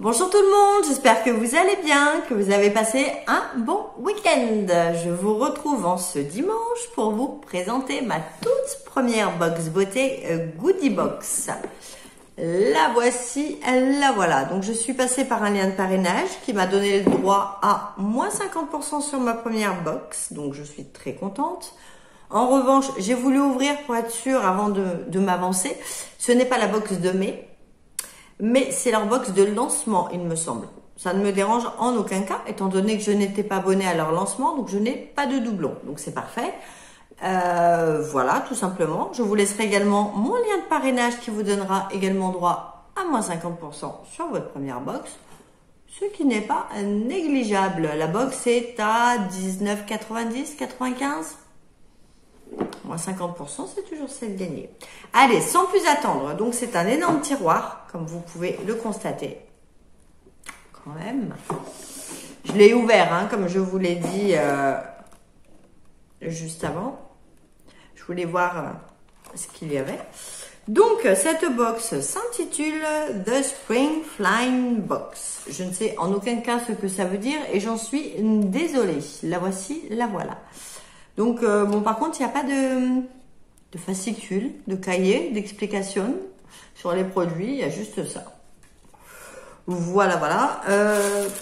Bonjour tout le monde, j'espère que vous allez bien, que vous avez passé un bon week-end. Je vous retrouve en ce dimanche pour vous présenter ma toute première box beauté Goodie Box. La voici, la voilà. Donc je suis passée par un lien de parrainage qui m'a donné le droit à moins 50% sur ma première box, donc je suis très contente. En revanche, j'ai voulu ouvrir pour être sûre avant de m'avancer. Ce n'est pas la box de mai, mais c'est leur box de lancement, il me semble. Ça ne me dérange en aucun cas, étant donné que je n'étais pas abonnée à leur lancement, donc je n'ai pas de doublon. Donc c'est parfait. Voilà, tout simplement. Je vous laisserai également mon lien de parrainage qui vous donnera également droit à moins 50% sur votre première box, ce qui n'est pas négligeable. La box est à 19,90, 95. Moins 50%, c'est toujours celle gagnée. Allez, sans plus attendre, donc c'est un énorme tiroir, comme vous pouvez le constater. Quand même. Je l'ai ouvert, hein, comme je vous l'ai dit juste avant. Je voulais voir ce qu'il y avait. Donc, cette box s'intitule The Spring Flying Box. Je ne sais en aucun cas ce que ça veut dire et j'en suis désolée. La voici, la voilà. Donc, bon, par contre, il n'y a pas de fascicule, de cahier, d'explication sur les produits. Il y a juste ça. Voilà, voilà.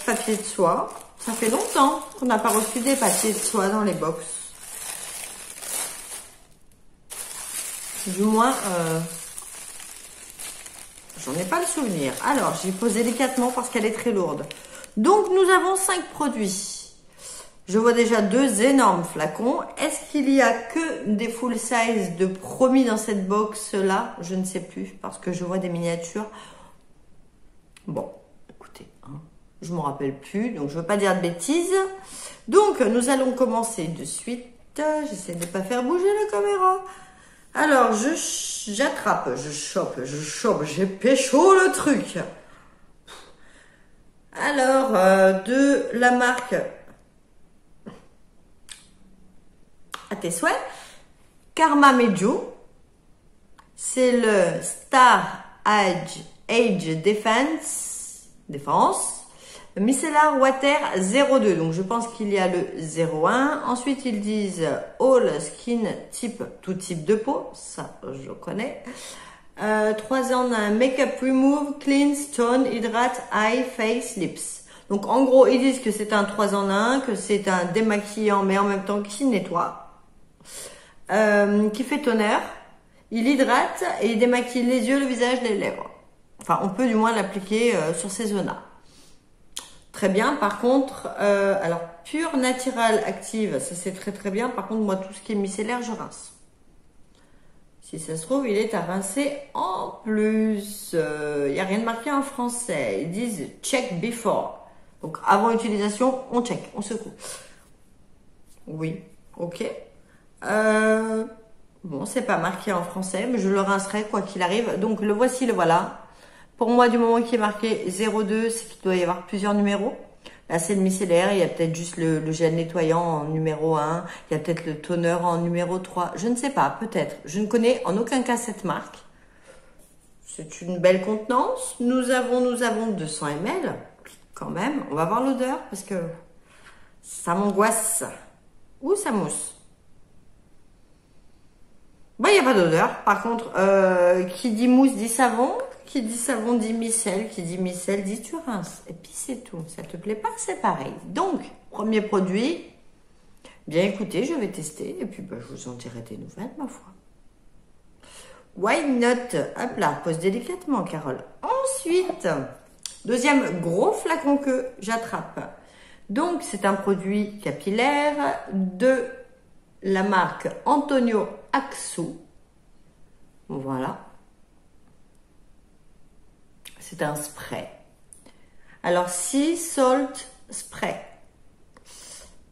Papier de soie. Ça fait longtemps qu'on n'a pas reçu des papiers de soie dans les box. Du moins, j'en ai pas le souvenir. Alors, j'y pose délicatement parce qu'elle est très lourde. Donc, nous avons 5 produits. Je vois déjà 2 énormes flacons. Est-ce qu'il y a que des full size de promis dans cette box-là? Je ne sais plus parce que je vois des miniatures. Bon, écoutez, hein, je ne m'en rappelle plus, donc je ne veux pas dire de bêtises. Donc, nous allons commencer de suite. J'essaie de ne pas faire bouger la caméra. Alors, j'attrape, je chope, j'ai pécho le truc. Alors, de la marque... à tes souhaits, Karma Medio, c'est le Star Age Defense, Micellar Water 02, donc je pense qu'il y a le 01, ensuite ils disent All Skin Type, tout type de peau, ça je connais, 3 en 1, Makeup Remove, Clean, Tone, Hydrate, Eye, Face, Lips. Donc en gros ils disent que c'est un 3 en 1, que c'est un démaquillant mais en même temps qui nettoie. Qui fait toner, il hydrate et il démaquille les yeux, le visage, les lèvres. Enfin, on peut du moins l'appliquer sur ces zones-là. Très bien. Par contre, alors Pure Natural Active, ça c'est très très bien. Par contre, moi, tout ce qui est micellaire, je rince. Si ça se trouve, il est à rincer en plus. Il n'y a rien de marqué en français. Ils disent check before. Donc, avant utilisation, on check, on secoue. Oui, ok. Bon, c'est pas marqué en français, mais je le rincerai quoi qu'il arrive. Donc, le voici, le voilà. Pour moi, du moment qu'il est marqué 02, c'est qu'il doit y avoir plusieurs numéros. Là, c'est le micellaire. Il y a peut-être juste le gel nettoyant en numéro 1. Il y a peut-être le toner en numéro 3. Je ne sais pas, peut-être. Je ne connais en aucun cas cette marque. C'est une belle contenance. Nous avons 200 ml. Quand même. On va voir l'odeur parce que ça m'angoisse. Ou ça mousse. Bon, il n'y a pas d'odeur. Par contre, qui dit mousse dit savon. Qui dit savon dit micelle. Qui dit micelle dit tu rinces. Et puis c'est tout. Ça te plaît pas, c'est pareil. Donc, premier produit. Bien écoutez, je vais tester. Et puis, bah, je vous en dirai des nouvelles, ma foi. Why not? Hop là, pose délicatement, Carole. Ensuite, deuxième gros flacon que j'attrape. Donc, c'est un produit capillaire de la marque Antonio Axo. Voilà. C'est un spray. Alors, Sea Salt Spray.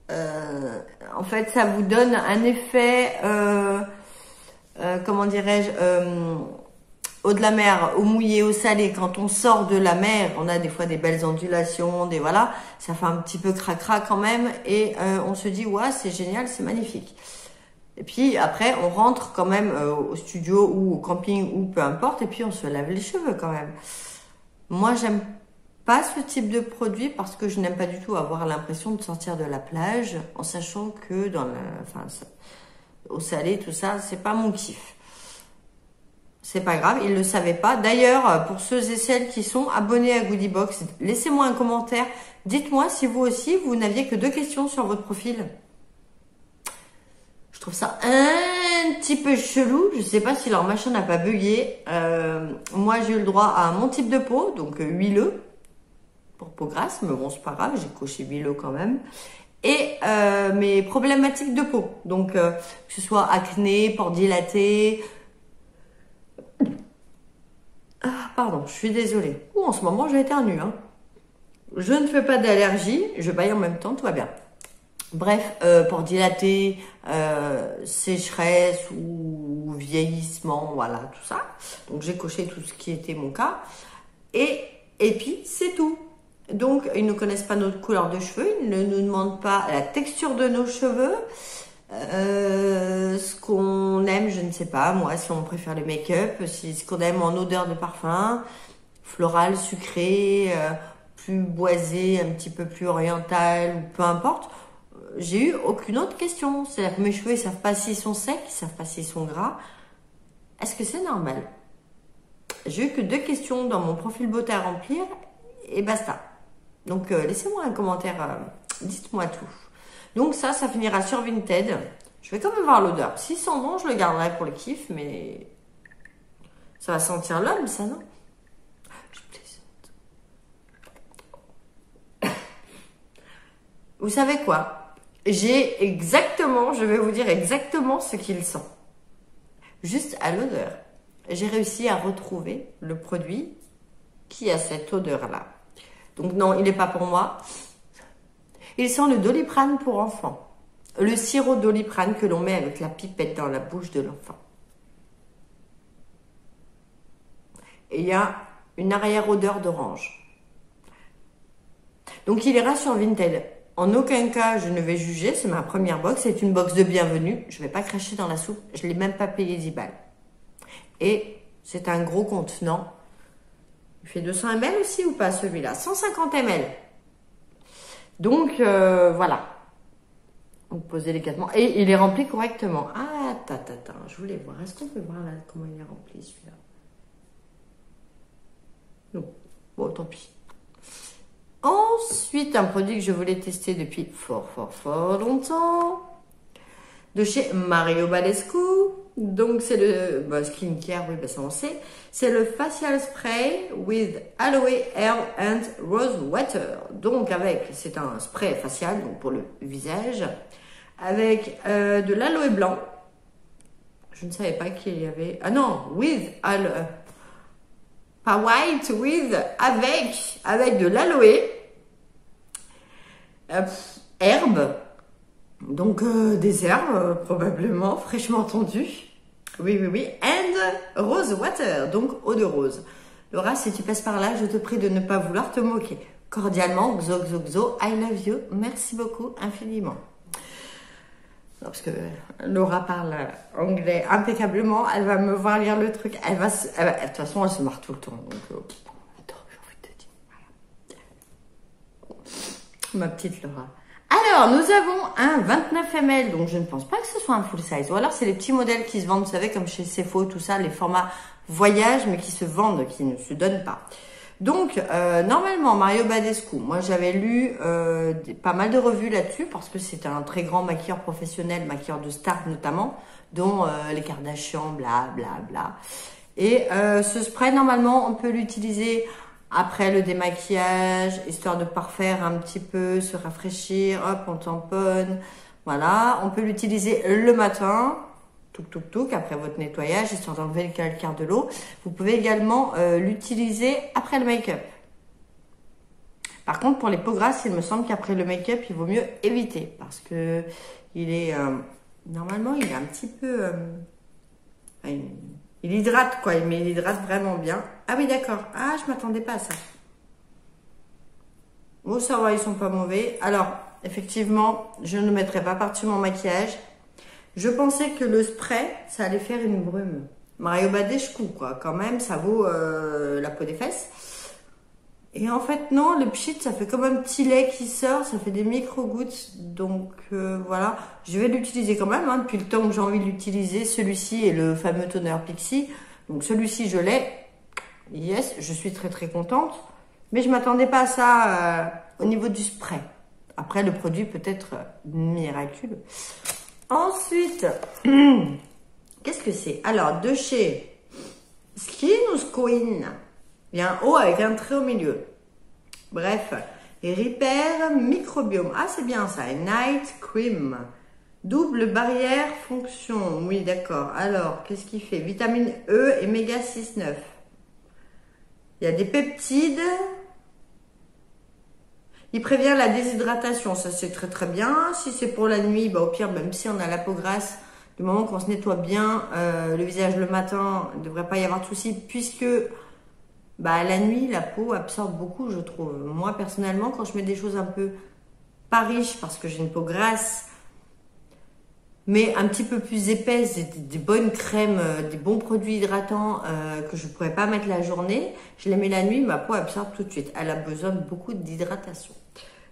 En fait, ça vous donne un effet, comment dirais-je, eau de la mer, eau mouillée, eau salée. Quand on sort de la mer, on a des fois des belles ondulations, des voilà. Ça fait un petit peu cracra quand même. Et on se dit, ouais, c'est génial, c'est magnifique. Et puis après, on rentre quand même au studio ou au camping ou peu importe. Et puis on se lave les cheveux quand même. Moi, j'aime pas ce type de produit parce que je n'aime pas du tout avoir l'impression de sortir de la plage en sachant que au salé, tout ça, c'est pas mon kiff. C'est pas grave, ils le savaient pas. D'ailleurs, pour ceux et celles qui sont abonnés à Goodiebox, laissez-moi un commentaire. Dites-moi si vous aussi, vous n'aviez que 2 questions sur votre profil. Je trouve ça un petit peu chelou. Je sais pas si leur machin n'a pas bugué. Moi, j'ai eu le droit à mon type de peau, donc huileux, pour peau grasse, mais bon, c'est pas grave, j'ai coché huileux quand même. Et mes problématiques de peau, donc que ce soit acné, pores dilatés. Ah, pardon, je suis désolée. Ouh, en ce moment, je éternue. Hein. Je ne fais pas d'allergie, je baille en même temps, tout va bien. Bref, pores dilatés, sécheresse ou vieillissement, voilà, tout ça. Donc, j'ai coché tout ce qui était mon cas. Et puis, c'est tout. Donc, ils ne connaissent pas notre couleur de cheveux, ils ne nous demandent pas la texture de nos cheveux. Ce qu'on aime, je ne sais pas, moi, si on préfère le make-up, ce qu'on aime en odeur de parfum, floral, sucré, plus boisé, un petit peu plus oriental, ou peu importe. J'ai eu aucune autre question. C'est-à-dire que mes cheveux, ils savent pas s'ils sont secs, ils savent pas s'ils sont gras. Est-ce que c'est normal? J'ai eu que 2 questions dans mon profil beauté à remplir et basta. Donc, laissez-moi un commentaire, dites-moi tout. Donc ça finira sur Vinted. Je vais quand même voir l'odeur. S'il sent bon, je le garderai pour le kiff, mais ça va sentir l'homme, ça, non? Je plaisante. Vous savez quoi? Je vais vous dire exactement ce qu'il sent. Juste à l'odeur. J'ai réussi à retrouver le produit qui a cette odeur-là. Donc non, il n'est pas pour moi. Il sent le Doliprane pour enfants. Le sirop Doliprane que l'on met avec la pipette dans la bouche de l'enfant. Et il y a une arrière-odeur d'orange. Donc il ira sur Vinted. En aucun cas, je ne vais juger. C'est ma première box. C'est une box de bienvenue. Je ne vais pas cracher dans la soupe. Je ne l'ai même pas payé 10 balles. Et c'est un gros contenant. Il fait 200 ml aussi ou pas celui-là? 150 ml. Donc, voilà. On pose délicatement. Et il est rempli correctement. Ah, je voulais voir. Est-ce qu'on peut voir là comment il est rempli celui-là? Non. Bon, tant pis. Ensuite, un produit que je voulais tester depuis fort longtemps. De chez Mario Badescu. Donc, c'est le skincare, oui, ça on sait. C'est le Facial Spray with Aloe Hair and Rose Water. Donc, c'est un spray facial, donc pour le visage, avec de l'aloe blanc. Je ne savais pas qu'il y avait... Ah non, with aloe. Pas white, with, avec de l'aloe. Herbe. Donc, des herbes, probablement, fraîchement tondues. Oui. And rose water, donc eau de rose. Laura, si tu passes par là, je te prie de ne pas vouloir te moquer. Cordialement, XO, I love you. Merci beaucoup, infiniment. Non, parce que Laura parle anglais impeccablement. Elle va me voir lire le truc. De toute façon, elle se marre tout le temps. Donc, attends, j'ai envie de te dire. Voilà. Ma petite Laura. Alors, nous avons un 29 ml, donc je ne pense pas que ce soit un full size. Ou alors, c'est les petits modèles qui se vendent, vous savez, comme chez Cefo, tout ça, les formats voyage, mais qui se vendent, qui ne se donnent pas. Donc, normalement, Mario Badescu, moi, j'avais lu pas mal de revues là-dessus, parce que c'est un très grand maquilleur professionnel, maquilleur de stars notamment, dont les Kardashian, bla. Et ce spray, normalement, on peut l'utiliser... Après le démaquillage, histoire de parfaire un petit peu, se rafraîchir, hop, on tamponne. Voilà, on peut l'utiliser le matin, après votre nettoyage, histoire d'enlever le calcaire de l'eau. Vous pouvez également l'utiliser après le make-up. Par contre, pour les peaux grasses, il me semble qu'après le make-up, il vaut mieux éviter. Parce que il est, normalement, il est un petit peu... il hydrate quoi, mais il hydrate vraiment bien. Ah oui, d'accord. Ah, je m'attendais pas à ça. Bon, ça va, ils sont pas mauvais. Alors, effectivement, je ne mettrai pas par-dessus mon maquillage. Je pensais que le spray, ça allait faire une brume. Mario Badescu, quoi. Quand même, ça vaut la peau des fesses. Et Et en fait, non, le pchit, ça fait comme un petit lait qui sort, ça fait des micro-gouttes. Donc, voilà, je vais l'utiliser quand même, hein, depuis le temps que j'ai envie de l'utiliser. Celui-ci est le fameux toner Pixi. Donc, celui-ci, je l'ai. Yes, je suis très très contente. Mais je m'attendais pas à ça au niveau du spray. Après, le produit peut être miraculeux. Ensuite, qu'est-ce que c'est? Alors, de chez Skin ou Squin? Il y a un O avec un trait au milieu. Bref, et Repair Microbiome. Ah, c'est bien ça. Et Night Cream. Double barrière fonction. Oui, d'accord. Alors, qu'est-ce qu'il fait? Vitamine E et méga 6,9. Il y a des peptides. Il prévient la déshydratation. Ça, c'est très très bien. Si c'est pour la nuit, bah, au pire, même si on a la peau grasse, du moment qu'on se nettoie bien le visage le matin, il ne devrait pas y avoir de souci puisque bah, la nuit, la peau absorbe beaucoup, je trouve. Moi, personnellement, quand je mets des choses un peu pas riches, parce que j'ai une peau grasse, mais un petit peu plus épaisse, des bonnes crèmes, des bons produits hydratants que je ne pourrais pas mettre la journée, je les mets la nuit, ma peau absorbe tout de suite. Elle a besoin de beaucoup d'hydratation.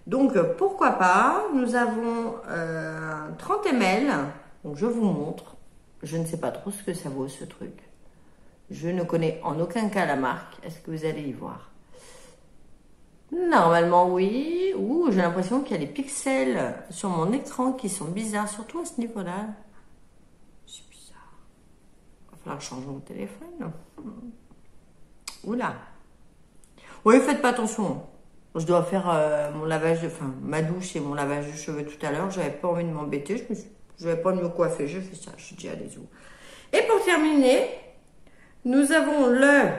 Donc, pourquoi pas? Nous avons 30 ml. Donc, je vous montre. Je ne sais pas trop ce que ça vaut, ce truc. Je ne connais en aucun cas la marque. Est-ce que vous allez y voir? Normalement, oui. Ouh, j'ai l'impression qu'il y a des pixels sur mon écran qui sont bizarres, surtout à ce niveau-là. C'est bizarre. Il va falloir que je change mon téléphone. Oula. Oui, faites pas attention. Je dois faire mon lavage, enfin, ma douche et mon lavage de cheveux tout à l'heure. J'avais pas envie de m'embêter. Je n'avais pas envie de me coiffer. Je fais ça. Je dis allez-y. Et pour terminer, nous avons le...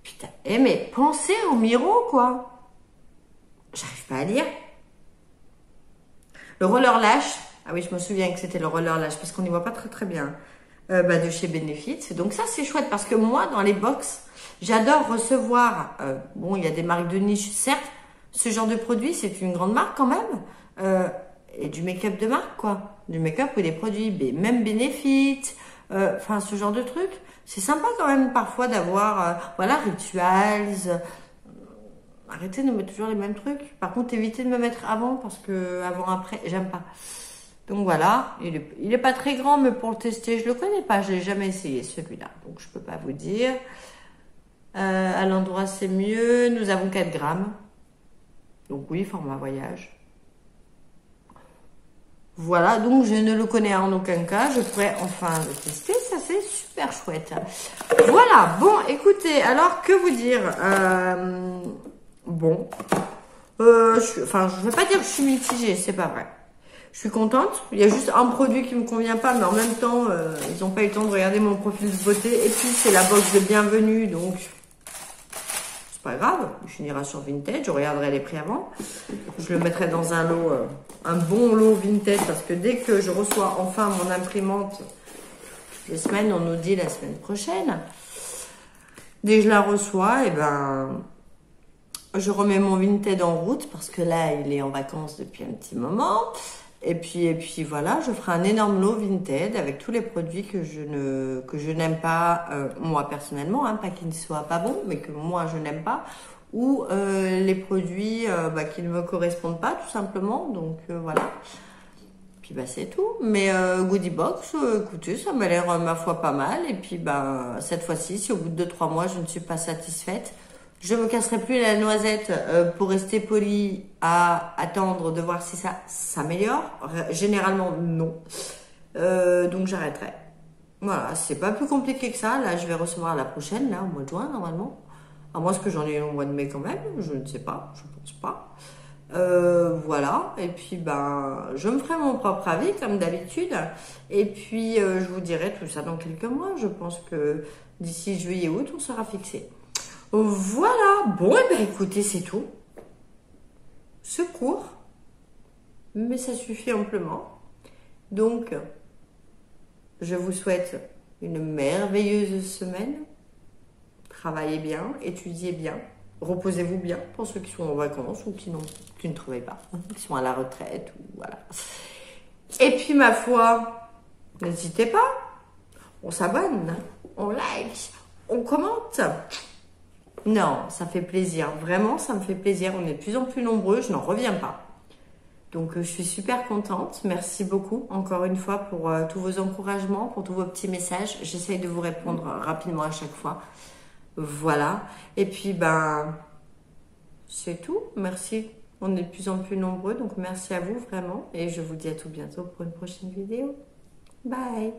Putain, mais pensez au Miro, quoi. J'arrive pas à lire. Le roller lash. Ah oui, je me souviens que c'était le roller lash parce qu'on n'y voit pas très très bien. De chez Benefit. Donc ça, c'est chouette parce que moi, dans les box, j'adore recevoir... bon, il y a des marques de niche, certes. Ce genre de produit, c'est une grande marque quand même. Et du make-up de marque, quoi. Du make-up ou des produits, même Benefit. Enfin, ce genre de truc. C'est sympa quand même parfois d'avoir, voilà, Rituals. Arrêtez de me mettre toujours les mêmes trucs. Par contre, évitez de me mettre avant parce que avant, après, j'aime pas. Donc voilà, il est pas très grand, mais pour le tester, je le connais pas. Je l'ai jamais essayé celui-là, donc je peux pas vous dire. À l'endroit, c'est mieux. Nous avons 4 grammes. Donc oui, format voyage. Voilà, donc je ne le connais en aucun cas. Je pourrais enfin le tester. Ça, c'est super chouette. Voilà, bon, écoutez, alors que vous dire bon, je ne vais pas dire que je suis mitigée, c'est pas vrai. Je suis contente. Il y a juste un produit qui me convient pas, mais en même temps, ils n'ont pas eu le temps de regarder mon profil de beauté. Et puis, c'est la box de bienvenue, donc c'est pas grave. Il finira sur Vinted. Je regarderai les prix avant. Je le mettrai dans un lot, un bon lot Vinted, parce que dès que je reçois enfin mon imprimante, toutes les semaines, on nous dit la semaine prochaine. Dès que je la reçois, et ben, je remets mon Vinted en route, parce que là, il est en vacances depuis un petit moment. Et puis voilà, je ferai un énorme lot Vinted avec tous les produits que je n'aime pas, moi personnellement, hein, pas qu'ils ne soient pas bons, mais que moi je n'aime pas, ou les produits qui ne me correspondent pas tout simplement. Donc voilà. Puis bah c'est tout. Mais Goodie Box, écoutez, ça m'a l'air ma foi pas mal. Et puis bah cette fois-ci, si au bout de 2-3 mois je ne suis pas satisfaite, je me casserai plus la noisette pour rester poli à attendre de voir si ça s'améliore. Généralement, non. Donc, j'arrêterai. Voilà, c'est pas plus compliqué que ça. Là, je vais recevoir la prochaine, là, au mois de juin, normalement. À moins que j'en ai au mois de mai quand même. Je ne sais pas, je pense pas. Voilà. Et puis, ben, je me ferai mon propre avis, comme d'habitude. Et puis, je vous dirai tout ça dans quelques mois. Je pense que d'ici juillet-août, on sera fixé. Voilà, bon, et ben écoutez, c'est tout. C'est court, mais ça suffit amplement. Donc, je vous souhaite une merveilleuse semaine. Travaillez bien, étudiez bien, reposez-vous bien pour ceux qui sont en vacances ou qui ne travaillent pas, qui sont à la retraite, ou voilà. Et puis, ma foi, n'hésitez pas, on s'abonne, on like, on commente. Non, ça fait plaisir. Vraiment, ça me fait plaisir. On est de plus en plus nombreux. Je n'en reviens pas. Donc, je suis super contente. Merci beaucoup, encore une fois, pour tous vos encouragements, pour tous vos petits messages. J'essaye de vous répondre rapidement à chaque fois. Voilà. Et puis, ben, c'est tout. Merci. On est de plus en plus nombreux. Donc, merci à vous, vraiment. Et je vous dis à tout bientôt pour une prochaine vidéo. Bye.